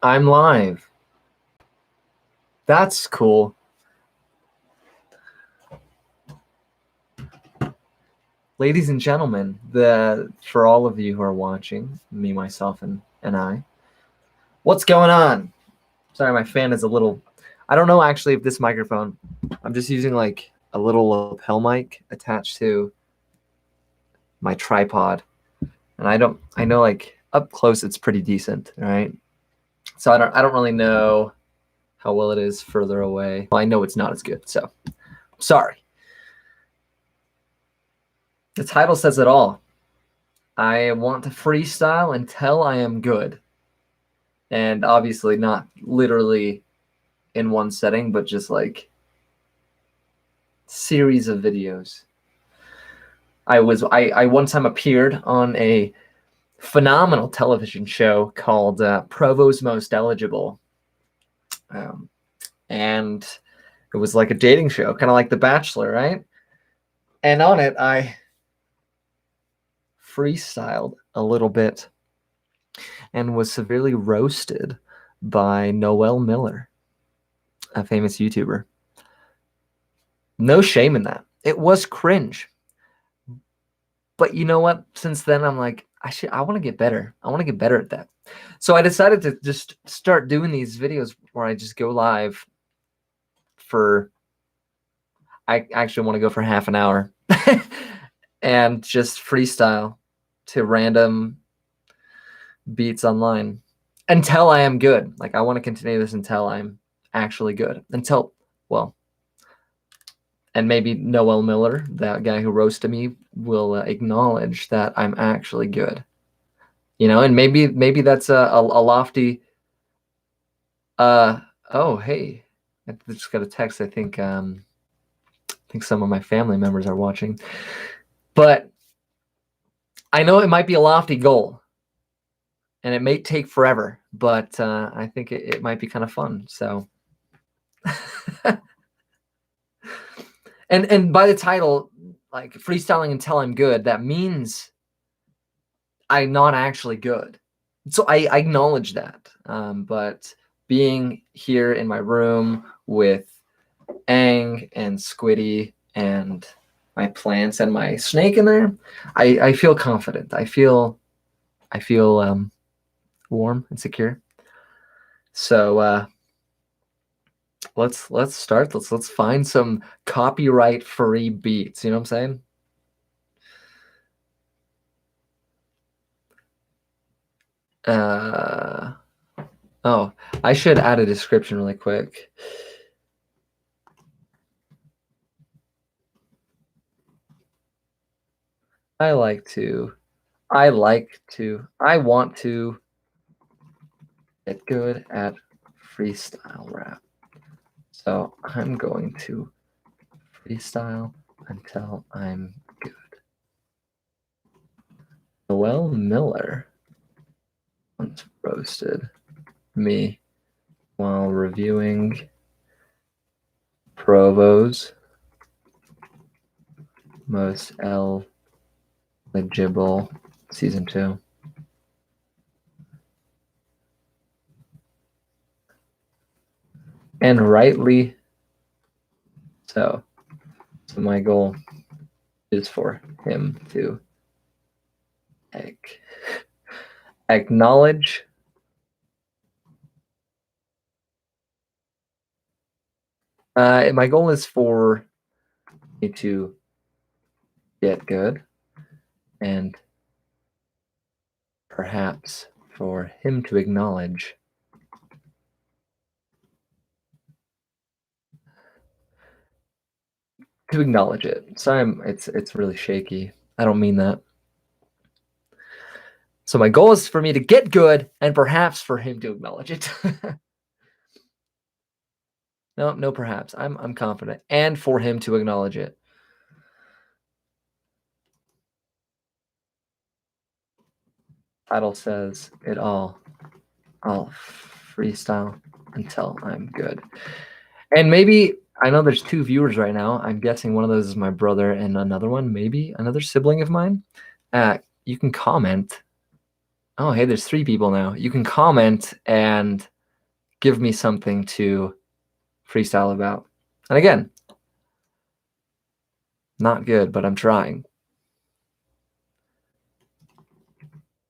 I'm live. That's cool. Ladies and gentlemen, for all of you who are watching, me, myself, and I, what's going on? Sorry, my fan is a little... I don't know actually if this microphone... I'm just using like a little lapel mic attached to my tripod. And I know like up close it's pretty decent, right? So I don't really know how well it is further away. Well, I know it's not as good, so sorry. The title says it all. I want to freestyle until I am good. And obviously not literally in one setting, but just like series of videos. I one time appeared on a phenomenal television show called Provo's Most Eligible. And it was like a dating show, kind of like The Bachelor, right? And on it, I freestyled a little bit and was severely roasted by Noel Miller, a famous YouTuber. No shame in that. It was cringe. But you know what? Since then, I'm like, I want to get better. I want to get better at that. So I decided to just start doing these videos where I just go live for... I actually want to go for half an hour and just freestyle to random beats online until I am good. Like, I want to continue this until I'm actually good. Until, well, and maybe Noel Miller, that guy who roasted me, will acknowledge that I'm actually good. You know, and maybe that's a lofty... oh, hey, I just got a text. I think some of my family members are watching. But I know it might be a lofty goal, and it may take forever, but I think it might be kind of fun. So, and by the title, like freestyling until I'm good, that means I'm not actually good. So I acknowledge that. But being here in my room with Aang and Squiddy and my plants and my snake in there, I feel confident. I feel warm and secure. So let's start. Let's find some copyright free beats. You know what I'm saying? Oh, I should add a description really quick. I want to get good at freestyle rap. So I'm going to freestyle until I'm good. Noel Miller once roasted me while reviewing Provo's Most Eligible Season 2. And rightly so. So my goal is for him to acknowledge my goal is for me to get good, and perhaps for him to acknowledge it. Sorry, it's really shaky. I don't mean that. So my goal is for me to get good, and perhaps for him to acknowledge it. No, perhaps. I'm confident, and for him to acknowledge it. Title says it all. I'll freestyle until I'm good. And maybe, I know there's 2 viewers right now. I'm guessing one of those is my brother, and another one maybe another sibling of mine. You can comment Oh, hey, there's 3 people now. You can comment and give me something to freestyle about. And again, not good, but I'm trying.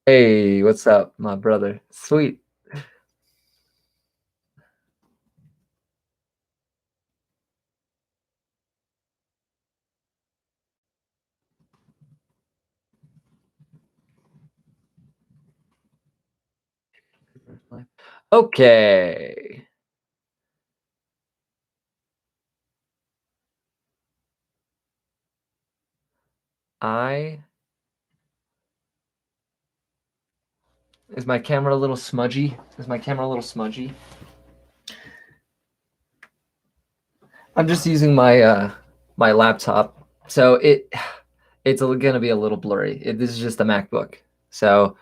Hey, what's up, my brother? Sweet. Okay. Is my camera a little smudgy? Is my camera a little smudgy? I'm just using my my laptop, so it's gonna be a little blurry. This is just a MacBook, so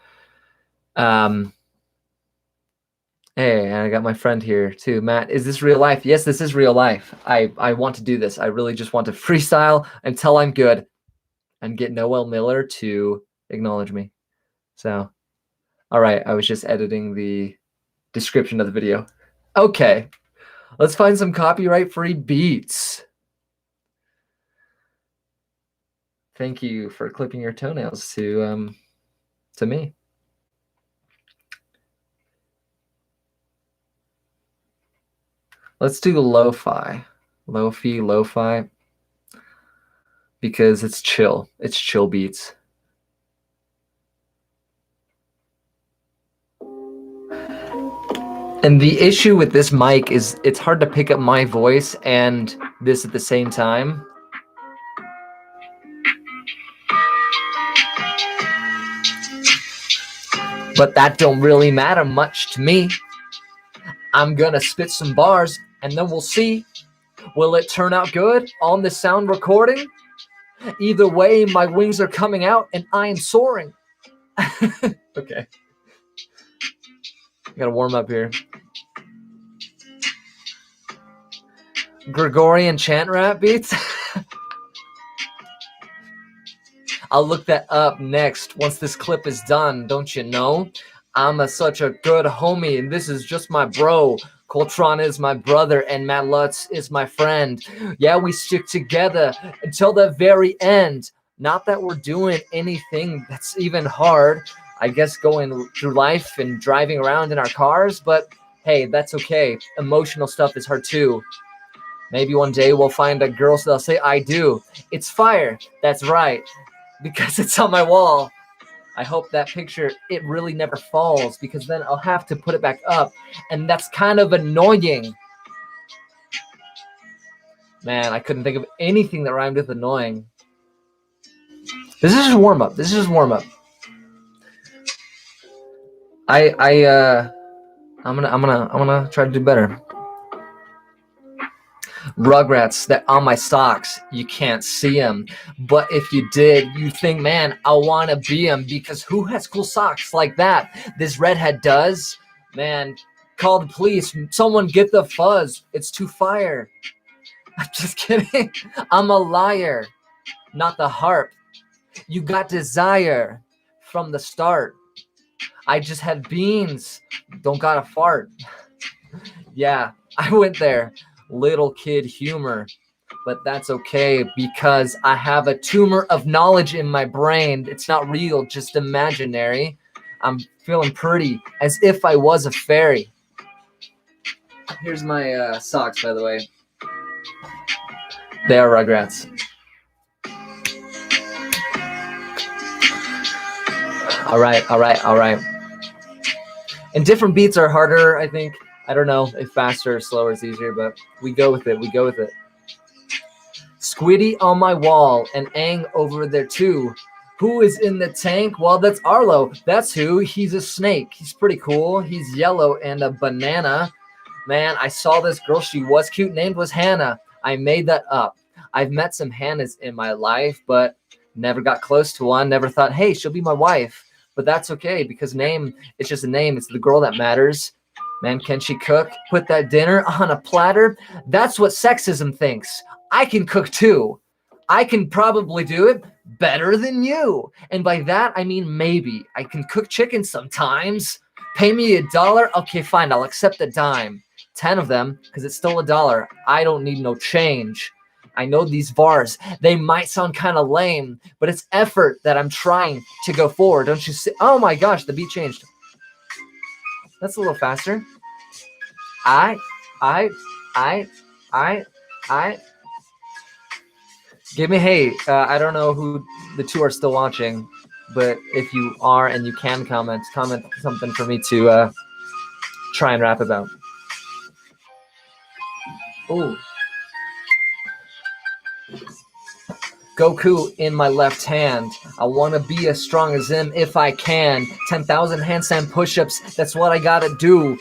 hey, and I got my friend here too, Matt. Is this real life? Yes, this is real life. I want to do this. I really just want to freestyle until I'm good, and get Noel Miller to acknowledge me. So, all right, I was just editing the description of the video. Okay, let's find some copyright-free beats. Thank you for clipping your toenails to me. Let's do lo-fi, lo-fi, because it's chill. It's chill beats. And the issue with this mic is it's hard to pick up my voice and this at the same time. But that don't really matter much to me. I'm gonna spit some bars and then we'll see. Will it turn out good on the sound recording? Either way, my wings are coming out and I am soaring. Okay. Gotta warm up here. Gregorian chant rap beats? I'll look that up next once this clip is done, don't you know? I'm such a good homie, and this is just my bro. Coltron is my brother, and Matt Lutz is my friend. Yeah, we stick together until the very end. Not that we're doing anything that's even hard. I guess going through life and driving around in our cars, but hey, that's okay. Emotional stuff is hard too. Maybe one day we'll find a girl so they'll say, I do. It's fire. That's right. Because it's on my wall. I hope that picture, it really never falls, because then I'll have to put it back up, and that's kind of annoying. Man, I couldn't think of anything that rhymed with annoying. This is just warm up. This is just warm up. I'm gonna try to do better. Rugrats that on my socks, you can't see them, but if you did, you think, man, I want to be them, because who has cool socks like that? This redhead does. Man, call the police, someone get the fuzz, it's too fire. I'm just kidding. I'm a liar, not the harp. You got desire from the start. I just had beans, don't got a fart. Yeah, I went there. Little kid humor, but that's okay, because I have a tumor of knowledge in my brain. It's not real, just imaginary. I'm feeling pretty, as if I was a fairy. Here's my socks, by the way. They are Rugrats. All right. And different beats are harder, I think. I don't know if faster or slower is easier, but we go with it. Squiddy on my wall and Aang over there too. Who is in the tank? Well, that's Arlo. That's who. He's a snake. He's pretty cool. He's yellow and a banana. Man, I saw this girl. She was cute. Named was Hannah. I made that up. I've met some Hannahs in my life, but never got close to one. Never thought, hey, she'll be my wife. But that's okay, because name, it's just a name. It's the girl that matters. Man, can she cook? Put that dinner on a platter? That's what sexism thinks. I can cook too. I can probably do it better than you. And by that, I mean maybe. I can cook chicken sometimes. Pay me $1. Okay, fine, I'll accept a dime. 10 of them, because it's still $1. I don't need no change. I know these bars, they might sound kind of lame, but it's effort that I'm trying to go forward. Don't you see? Oh my gosh, the beat changed. That's a little faster. I. Give me, hey, I don't know who the two are still watching, but if you are and you can comment something for me to try and rap about. Ooh. Goku in my left hand. I want to be as strong as him if I can. 10,000 handstand push-ups, that's what I gotta do.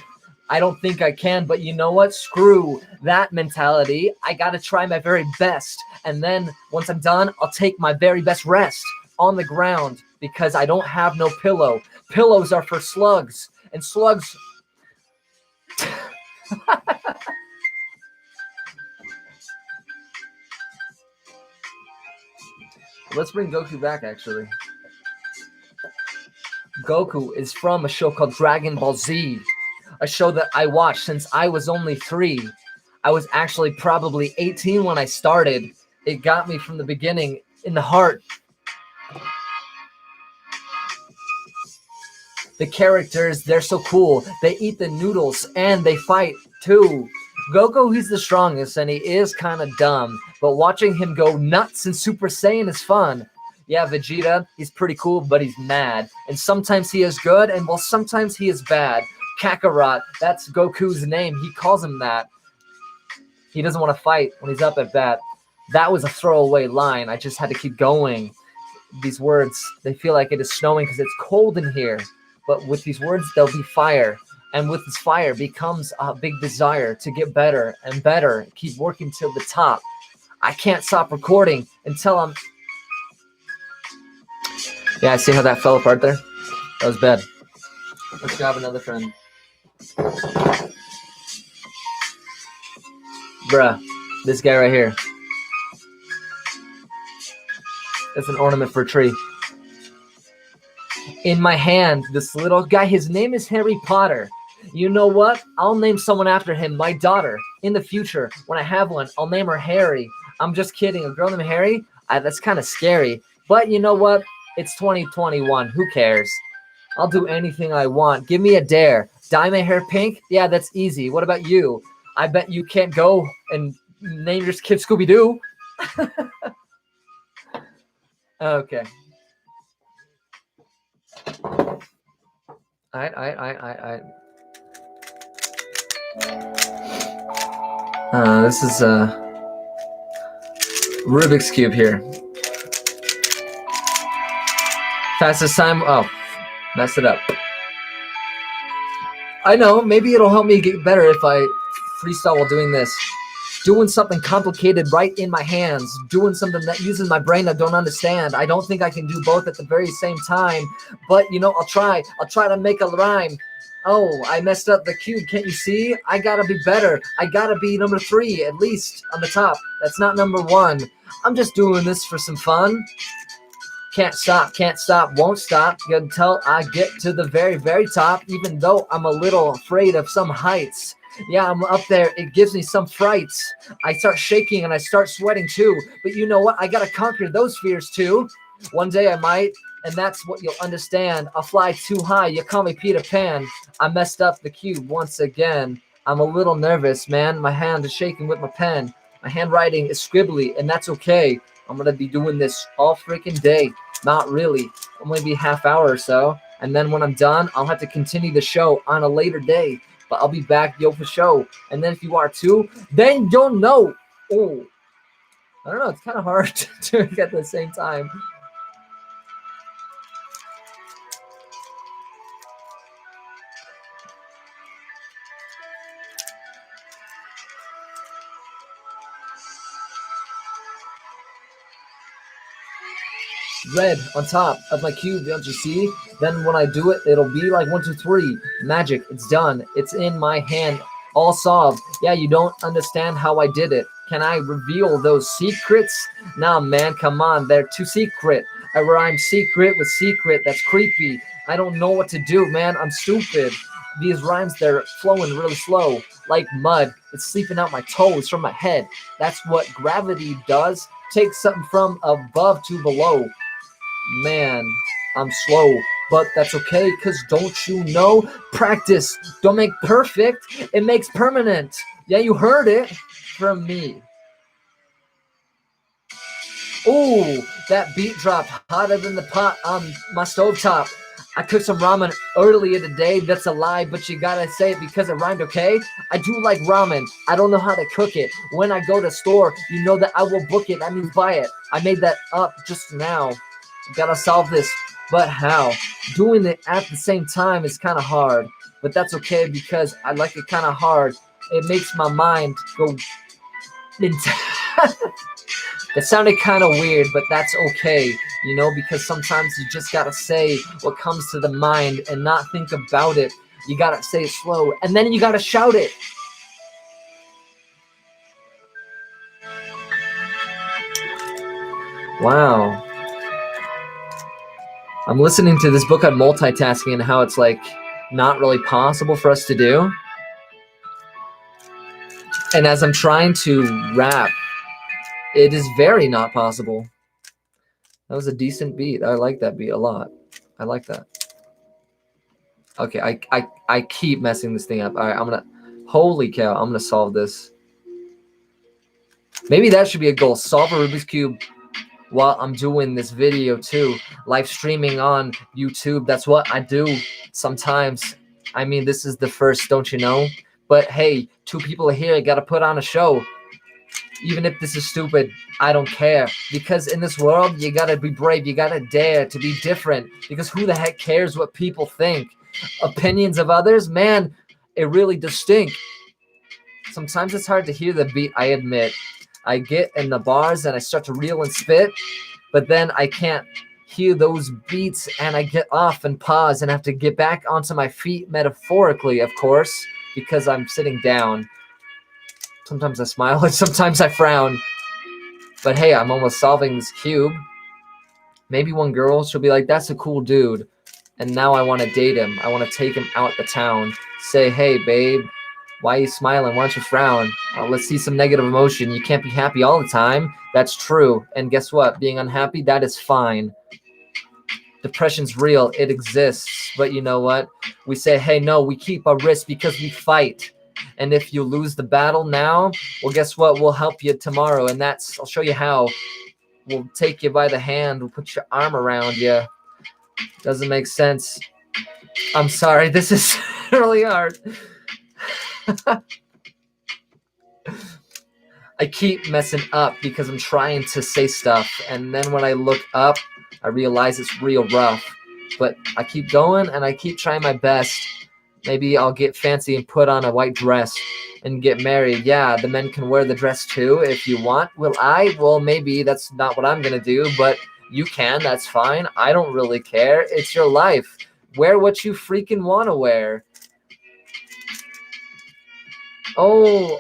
I don't think I can, but you know what? Screw that mentality. I gotta try my very best. And then once I'm done, I'll take my very best rest on the ground because I don't have no pillow. Pillows are for slugs, and slugs... Let's bring Goku back, actually. Goku is from a show called Dragon Ball Z, a show that I watched since I was only 3. I was actually probably 18 when I started. It got me from the beginning, in the heart. The characters, they're so cool. They eat the noodles and they fight too. Goku, he's the strongest and he is kind of dumb, but watching him go nuts in Super Saiyan is fun. Yeah, Vegeta, he's pretty cool, but he's mad. And sometimes he is good, and well, sometimes he is bad. Kakarot, that's Goku's name. He calls him that. He doesn't want to fight when he's up at bat. That was a throwaway line. I just had to keep going. These words, they feel like it is snowing because it's cold in here. But with these words, there'll be fire. And with this fire becomes a big desire to get better and better. Keep working till the top. I can't stop recording until I'm... Yeah, I see how that fell apart there. That was bad. Let's grab another friend. Bruh, this guy right here. That's an ornament for a tree. In my hand, this little guy, his name is Harry Potter. You know what? I'll name someone after him, my daughter. In the future, when I have one, I'll name her Harry. I'm just kidding. A girl named Harry? That's kind of scary. But you know what? It's 2021. Who cares? I'll do anything I want. Give me a dare. Dye my hair pink? Yeah, that's easy. What about you? I bet you can't go and name your kid Scooby-Doo. Okay. Alright. This is Rubik's Cube here. Fastest time. Oh, messed it up. I know. Maybe it'll help me get better if I freestyle while doing this. Doing something complicated right in my hands. Doing something that uses my brain I don't understand. I don't think I can do both at the very same time. But, you know, I'll try. I'll try to make a rhyme. Oh, I messed up the cube. Can't you see? I gotta be better. I gotta be number 3, at least, on the top. That's not number 1. I'm just doing this for some fun. Can't stop, won't stop until I get to the very, very top, even though I'm a little afraid of some heights. Yeah, I'm up there. It gives me some frights. I start shaking and I start sweating too. But you know what? I gotta conquer those fears too. One day I might, and that's what you'll understand. I'll fly too high. You call me Peter Pan. I messed up the cube once again. I'm a little nervous, man. My hand is shaking with my pen. My handwriting is scribbly, and that's okay. I'm gonna be doing this all freaking day. Not really. Only be half hour or so. And then when I'm done, I'll have to continue the show on a later day. But I'll be back, yo, for show. And then if you are too, then you'll know. Oh, I don't know. It's kind of hard to do it at the same time. Red on top of my cube, don't you see? Then when I do it, it'll be like 1, 2, 3. Magic, it's done. It's in my hand, all solved. Yeah, you don't understand how I did it. Can I reveal those secrets? Nah, man, come on, they're too secret. I rhyme secret with secret, that's creepy. I don't know what to do, man, I'm stupid. These rhymes, they're flowing really slow, like mud. It's sleeping out my toes from my head. That's what gravity does. Take something from above to below. Man, I'm slow, but that's okay, cause don't you know? Practice don't make perfect, it makes permanent. Yeah, you heard it from me. Ooh, that beat dropped hotter than the pot on my stovetop. I cooked some ramen earlier today. That's a lie, but you gotta say it because it rhymed, okay? I do like ramen. I don't know how to cook it. When I go to store, you know that I will book it. That means buy it. I made that up just now. Gotta solve this, but how? Doing it at the same time is kind of hard, but that's okay because I like it kind of hard. It makes my mind go into That sounded kind of weird, but that's okay, you know, because sometimes you just gotta say what comes to the mind and not think about it. You gotta say it slow, and then you gotta shout it. Wow. I'm listening to this book on multitasking and how it's like not really possible for us to do. And as I'm trying to rap, it is very not possible. That was a decent beat. I like that beat a lot. I like that. Okay, I keep messing this thing up. All right, I'm gonna. Holy cow! I'm gonna solve this. Maybe that should be a goal. Solve a Rubik's Cube while I'm doing this video too. Live streaming on YouTube. That's what I do sometimes. I mean, this is the first, don't you know? But hey, 2 people are here. I gotta put on a show. Even if this is stupid, I don't care. Because in this world, you gotta be brave. You gotta dare to be different. Because who the heck cares what people think? Opinions of others, man, it really does stink. Sometimes it's hard to hear the beat, I admit. I get in the bars and I start to reel and spit, but then I can't hear those beats and I get off and pause and have to get back onto my feet, metaphorically, of course, because I'm sitting down. Sometimes I smile and sometimes I frown. But hey, I'm almost solving this cube. Maybe one girl, she'll be like, that's a cool dude. And now I want to date him. I want to take him out the town. Say, hey, babe, why are you smiling? Why don't you frown? Let's see some negative emotion. You can't be happy all the time. That's true. And guess what? Being unhappy, that is fine. Depression's real. It exists. But you know what? We say, hey, no, we keep our wrist because we fight. And if you lose the battle now, well, guess what? We'll help you tomorrow. And I'll show you how. We'll take you by the hand. We'll put your arm around you. Doesn't make sense. I'm sorry. This is really hard. I keep messing up because I'm trying to say stuff. And then when I look up, I realize it's real rough. But I keep going and I keep trying my best. Maybe I'll get fancy and put on a white dress and get married. Yeah, the men can wear the dress too if you want. Will I? Well, maybe that's not what I'm going to do, but you can. That's fine. I don't really care. It's your life. Wear what you freaking want to wear. Oh.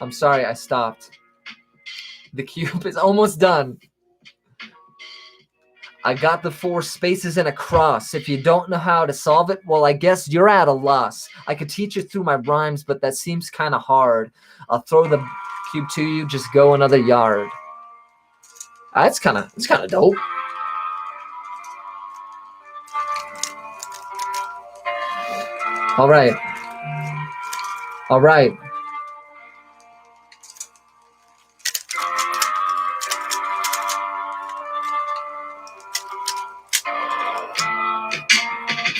I'm sorry, I stopped. The cube is almost done. I got the 4 spaces and a cross. If you don't know how to solve it, well, I guess you're at a loss. I could teach you through my rhymes, but that seems kind of hard. I'll throw the cube to you, just go another yard. It's kind of dope. All right.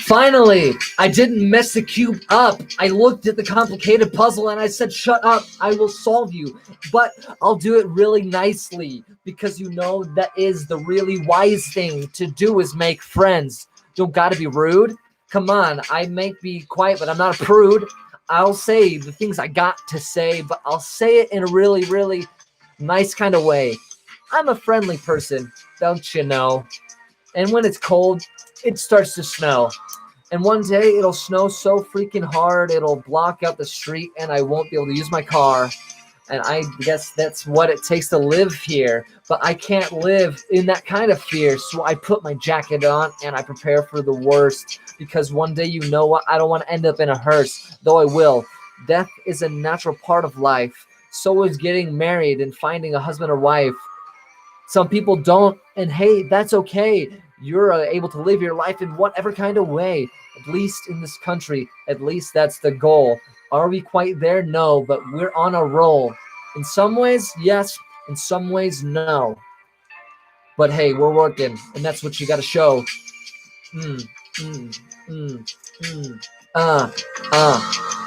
Finally, I didn't mess the cube up. I looked at the complicated puzzle and I said, shut up, I will solve you. But I'll do it really nicely because you know that is the really wise thing to do is make friends. Don't gotta be rude. Come on, I may be quiet, but I'm not a prude. I'll say the things I got to say, but I'll say it in a really, really nice kind of way. I'm a friendly person, don't you know? And when it's cold, it starts to snow. And one day it'll snow so freaking hard, it'll block out the street and I won't be able to use my car. And I guess that's what it takes to live here. But I can't live in that kind of fear. So I put my jacket on and I prepare for the worst. Because one day, you know what? I don't want to end up in a hearse, though I will. Death is a natural part of life. So is getting married and finding a husband or wife. Some people don't, and hey, that's okay. You're able to live your life in whatever kind of way, at least in this country. At least that's the goal. Are we quite there? No, but we're on a roll. In some ways, yes. In some ways, no. But hey, we're working, and that's what you got to show. Mm, mm, mm, mm. Oh,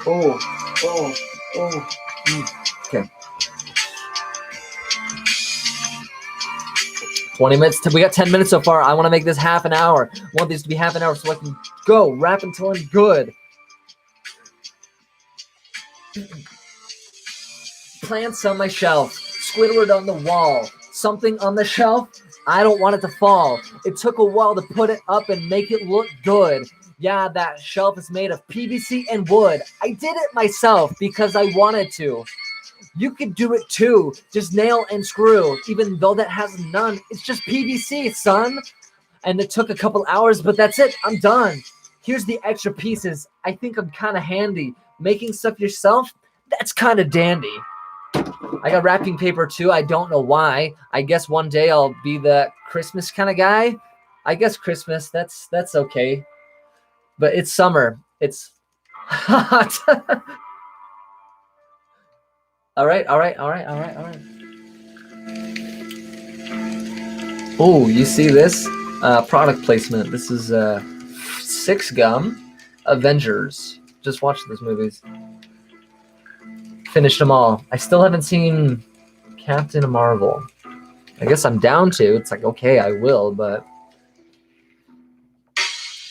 oh, oh. Okay. 20 minutes. We got 10 minutes so far. I want to make this half an hour. I want these to be half an hour so I can go rap until I'm good. Plants on my shelf. Squidward on the wall. Something on the shelf. I don't want it to fall. It took a while to put it up and make it look good. Yeah, that shelf is made of PVC and wood. I did it myself because I wanted to. You could do it too. Just nail and screw. Even though that has none, it's just PVC, son. And it took a couple hours, but that's it. I'm done. Here's the extra pieces. I think I'm kind of handy. Making stuff yourself, that's kind of dandy. I got wrapping paper too. I don't know why. I guess one day I'll be the Christmas kind of guy. I guess Christmas, that's okay. But it's summer. It's hot. All right. Oh, you see this? Product placement. This is 6 Gum Avengers. Just watched those movies. Finished them all. I still haven't seen Captain Marvel. I guess I'm down to. It's like, okay, I will, but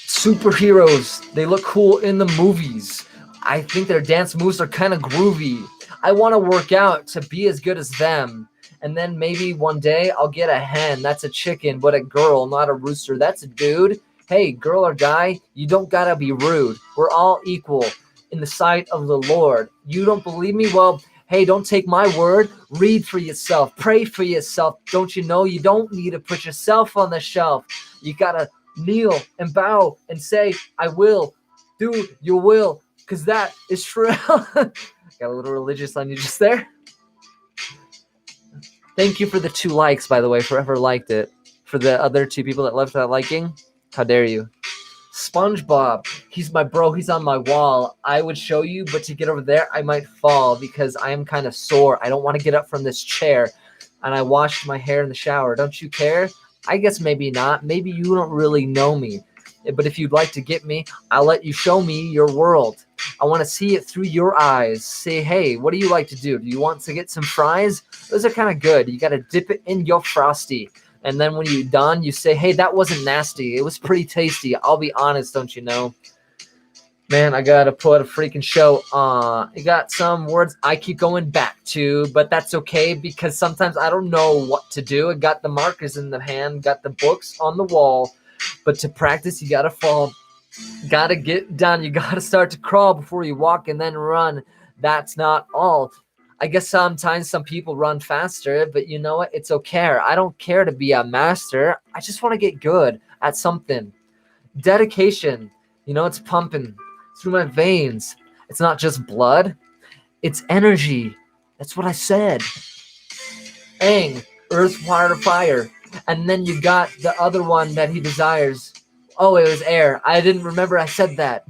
superheroes, they look cool in the movies. I think their dance moves are kind of groovy. I want to work out to be as good as them. And then maybe one day I'll get a hen. That's a chicken, but a girl, not a rooster. That's a dude. Hey, girl or guy, you don't gotta be rude. We're all equal in the sight of the Lord. You don't believe me? Well, hey, don't take my word. Read for yourself. Pray for yourself. Don't you know you don't need to put yourself on the shelf? You gotta kneel and bow and say, I will do your will, because that is true. Got a little religious on you just there. Thank you for the 2 likes, by the way, for whoever liked it. For the other 2 people that left that liking, how dare you? SpongeBob, he's my bro, he's on my wall. I would show you, but to get over there, I might fall because I am kind of sore. I don't want to get up from this chair. And I washed my hair in the shower. Don't you care? I guess maybe not. Maybe you don't really know me. But if you'd like to get me, I'll let you show me your world. I want to see it through your eyes. Say, hey, what do you like to do? Do you want to get some fries? Those are kind of good. You got to dip it in your Frosty. And then when you're done, you say, hey, that wasn't nasty. It was pretty tasty. I'll be honest, don't you know? Man, I got to put a freaking show on. I got some words I keep going back to, but that's okay because sometimes I don't know what to do. I got the markers in the hand, got the books on the wall. But to practice, you got to fall. Got to get done. You got to start to crawl before you walk and then run. That's not all. I guess sometimes some people run faster, but you know what? It's okay. I don't care to be a master. I just want to get good at something. Dedication. You know, it's pumping through my veins. It's not just blood. It's energy. That's what I said. Aang, earth, water, fire. And then you got the other one that he desires. Oh, it was air. I didn't remember I said that.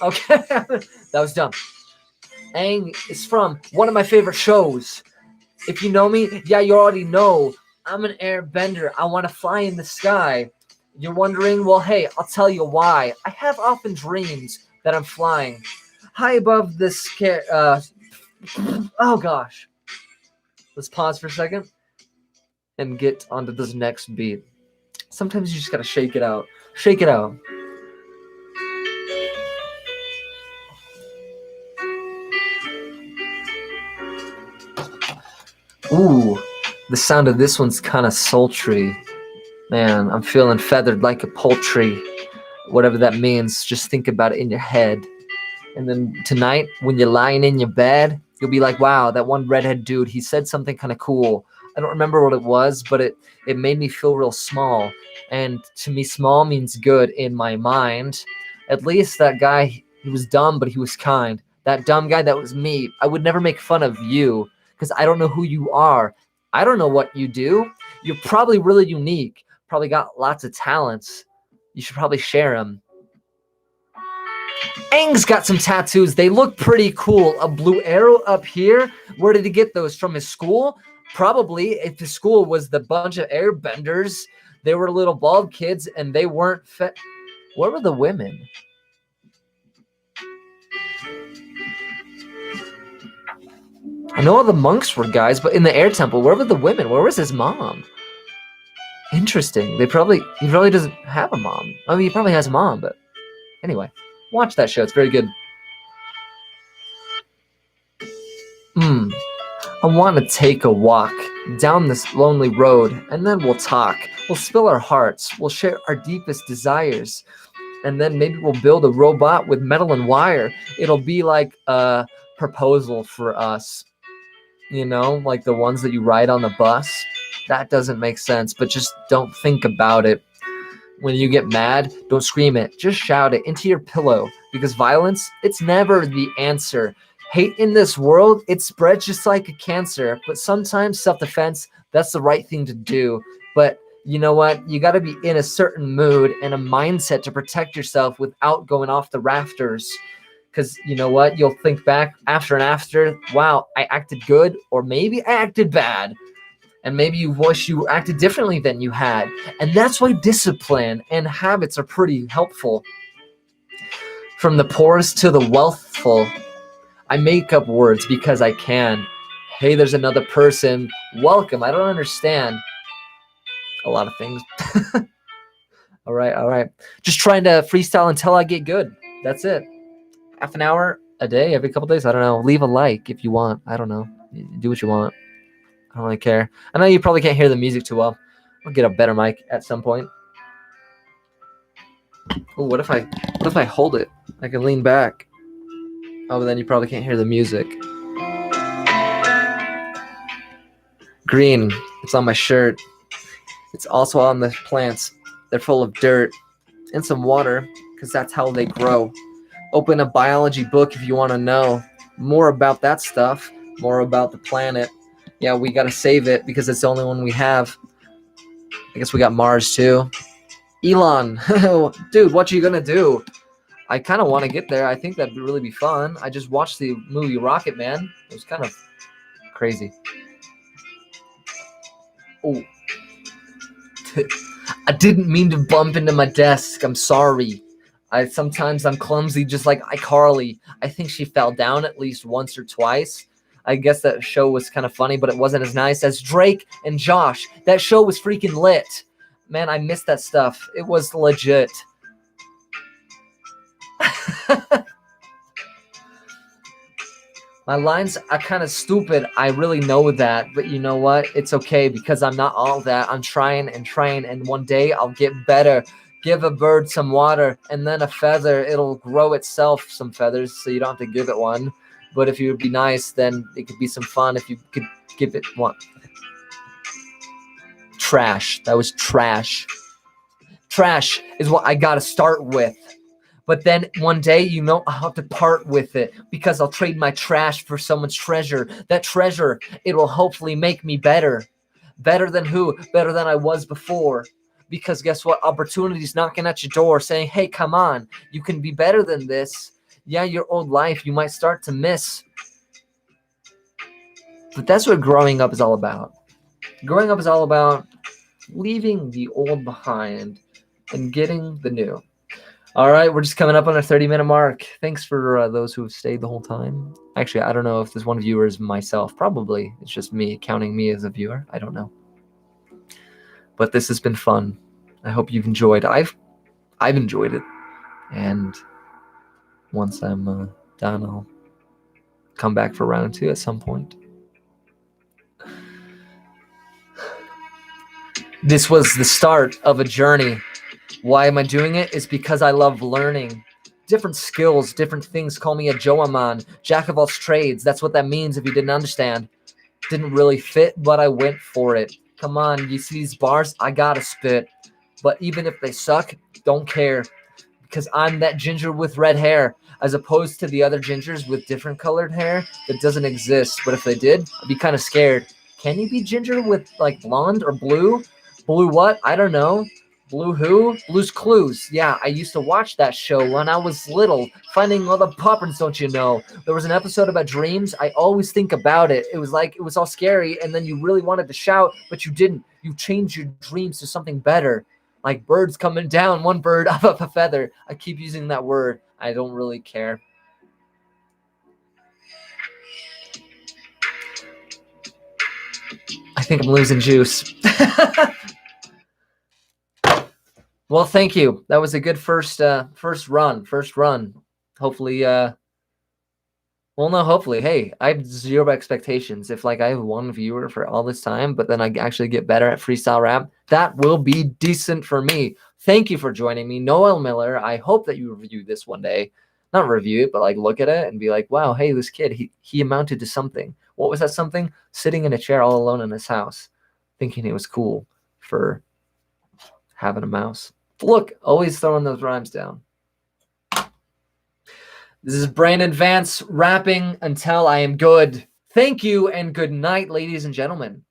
Okay. That was dumb. Aang is from one of my favorite shows. If you know me, yeah, you already know. I'm an airbender. I want to fly in the sky. You're wondering, well, hey, I'll tell you why. I have often dreams that I'm flying high above this oh, gosh. Let's pause for a second and get onto this next beat. Sometimes you just got to shake it out. Shake it out. Ooh, the sound of this one's kind of sultry. Man, I'm feeling feathered like a poultry. whatever that means. Just think about it in your head. And then tonight, when you're lying in your bed, you'll be like, wow, that one redhead dude, he said something kind of cool. I don't remember what it was, but it made me feel real small. And to me, small means good in my mind. At least that guy, he was dumb, but he was kind. That dumb guy, that was me. I would never make fun of you because I don't know who you are. I don't know what you do. You're probably really unique, probably got lots of talents. You should probably share them. Aang's got some tattoos. They look pretty cool. A blue arrow up here. Where did he get those? From his school? Probably. If his school was the bunch of airbenders, they were little bald kids and they weren't Where were the women? I know all the monks were guys, but in the air temple, where were the women? Where was his mom? Interesting. He probably doesn't have a mom. I mean, he probably has a mom, but anyway, watch that show. It's very good. I want to take a walk down this lonely road, and then we'll talk. We'll spill our hearts. We'll share our deepest desires. And then maybe we'll build a robot with metal and wire. It'll be like a proposal for us. You know, like the ones that you ride on the bus. That doesn't make sense, but just don't think about it. When you get mad, don't scream it. Just shout it into your pillow, because violence, it's never the answer. Hate in this world, it spreads just like a cancer, but sometimes self-defense, that's the right thing to do. But you know what? You got to be in a certain mood and a mindset to protect yourself without going off the rafters. Because you know what? You'll think back after, wow, I acted good, or maybe I acted bad. And maybe you wish you acted differently than you had. And that's why discipline and habits are pretty helpful. From the poorest to the wealthful, I make up words because I can. Hey, there's another person. Welcome. I don't understand a lot of things. All right. Just trying to freestyle until I get good. That's it. Half an hour a day, every couple days. I don't know. Leave a like if you want. I don't know. Do what you want. I don't really care. I know you probably can't hear the music too well. I'll get a better mic at some point. Oh, what if I hold it? I can lean back. Oh, but then you probably can't hear the music. Green. It's on my shirt. It's also on the plants. They're full of dirt and some water, because that's how they grow. Open a biology book if you want to know more about that stuff, more about the planet. Yeah, we got to save it because it's the only one we have. I guess we got Mars too. Elon, dude, what you gonna do? I kind of want to get there. I think that'd really be fun. I just watched the movie Rocket Man. It was kind of crazy. Oh, I didn't mean to bump into my desk. I'm sorry. Sometimes I'm clumsy, just like iCarly. I think she fell down at least once or twice. I guess that show was kind of funny, but it wasn't as nice as Drake and Josh. That show was freaking lit. Man, I missed that stuff. It was legit. My lines are kind of stupid. I really know that, but you know what? It's okay because I'm not all that. I'm trying, and one day I'll get better. Give a bird some water and then a feather. It'll grow itself some feathers, so you don't have to give it one. But if you would be nice, then it could be some fun if you could give it one. Trash. That was trash. Trash is what I got to start with. But then one day, you know, I'll have to part with it because I'll trade my trash for someone's treasure. That treasure, it will hopefully make me better. Better than who? Better than I was before. Because guess what? Opportunity's knocking at your door saying, hey, come on, you can be better than this. Yeah, your old life, you might start to miss. But that's what growing up is all about. Growing up is all about leaving the old behind and getting the new. All right, we're just coming up on our 30-minute mark. Thanks for those who have stayed the whole time. Actually, I don't know if there's one viewer is myself. Probably. It's just me, counting me as a viewer. I don't know. But this has been fun. I hope you've enjoyed. I've enjoyed it. And once I'm done, I'll come back for round 2 at some point. This was the start of a journey. Why am I doing it? It's because I love learning different skills, different things. Call me a Joaman, jack of all trades. That's what that means if you didn't understand. Didn't really fit, but I went for it. Come on, you see these bars? I gotta spit. But even if they suck, don't care. Because I'm that ginger with red hair, as opposed to the other gingers with different colored hair that doesn't exist. But if they did, I'd be kind of scared. Can you be ginger with like blonde or blue? Blue what? I don't know. Blue who? Blue's Clues. Yeah, I used to watch that show when I was little, finding all the poppers, don't you know? There was an episode about dreams. I always think about it. It was like it was all scary, and then you really wanted to shout, but you didn't. You changed your dreams to something better. Like birds coming down, one bird up a feather. I keep using that word. I don't really care. I think I'm losing juice. Well, thank you. That was a good first run. Hopefully, well, no, hopefully. Hey, I have zero expectations. If like I have one viewer for all this time, but then I actually get better at freestyle rap, that will be decent for me. Thank you for joining me, Noel Miller. I hope that you review this one day. Not review it, but like look at it and be like, wow, hey, this kid, he amounted to something. What was that something? Sitting in a chair all alone in his house, thinking it was cool for having a mouse. Look, always throwing those rhymes down. This is Brandon Vance rapping until I am good. Thank you and good night, ladies and gentlemen.